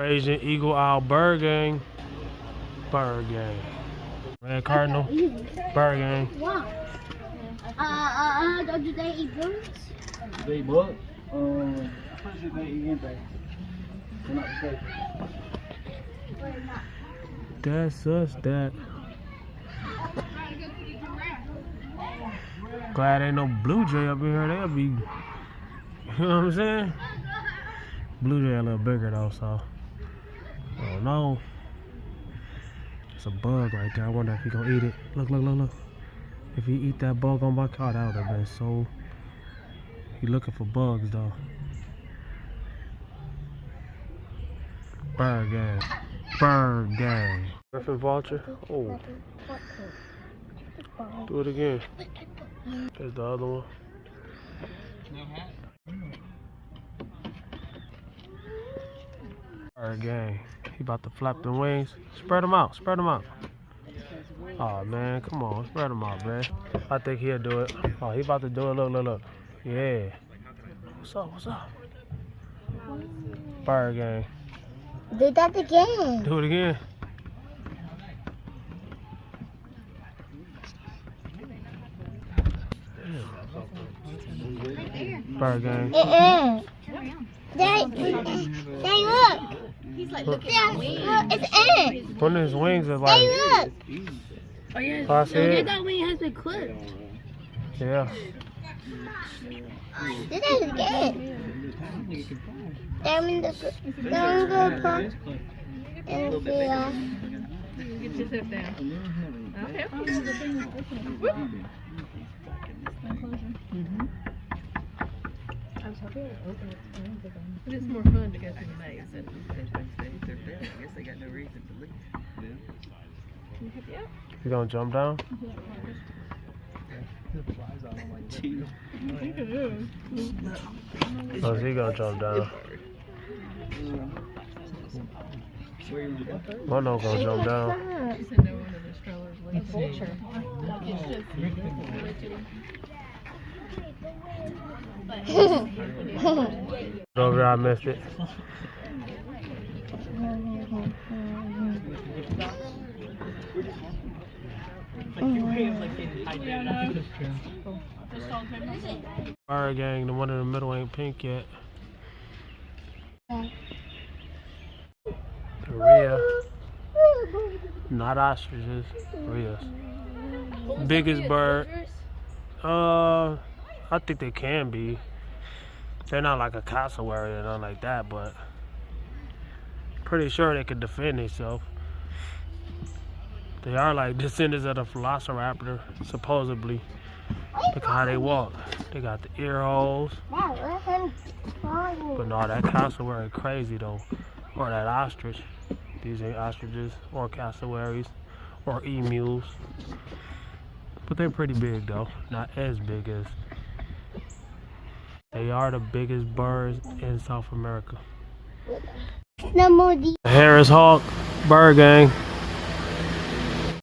Asian Eagle Owl Bird Gang. Bird Gang. Red Cardinal. Bird Gang. Wow. Do they eat birds? They eat bugs? I'm pretty sure they eat anything. They're not safe. That's us, that. Glad ain't no blue jay up in here. They'll be, you know what I'm saying? Blue jay a little bigger though, so. I don't know. It's a bug right there. I wonder if he gonna eat it. Look, look, look, look. If he eat that bug on my car, that would have been so. He looking for bugs though. Bird gang. Bird gang. Griffin vulture. Oh. Do it again. There's the other one. Bird gang. He about to flap the wings. Spread them out. Spread them out. Oh man, come on. Spread them out, man. I think he'll do it. Oh, he about to do it. Look, look, look. Yeah. What's up? What's up? Bird gang. Do that again. Do it again. Bird gang. They look. He's like, look at my wings. Look, it's in. One of his wings is They like. look. Oh, yeah. Oh, I see it. That wing has been clipped. Yeah. Do that again. They're in the good part. And the Get yourself down. Okay. But it's more fun to go through the maze than I guess they got no reason to leave. You gonna jump down? Oh, he gonna jump down. Mono gonna jump down. She said no one of the strollers leaves. Over, I missed it. Bird gang, the one in the middle ain't pink yet. Rhea. Not ostriches, Rheas. Biggest bird. I think they can be. They're not like a cassowary or nothing like that, but pretty sure they can defend themselves. They are like descendants of the velociraptor, supposedly. Look how they walk. They got the ear holes. But no, that cassowary crazy though. Or that ostrich. These ain't ostriches or cassowaries or emus. But they're pretty big though. Not as big as. They are the biggest birds in South America. No more. Harris Hawk, bird gang.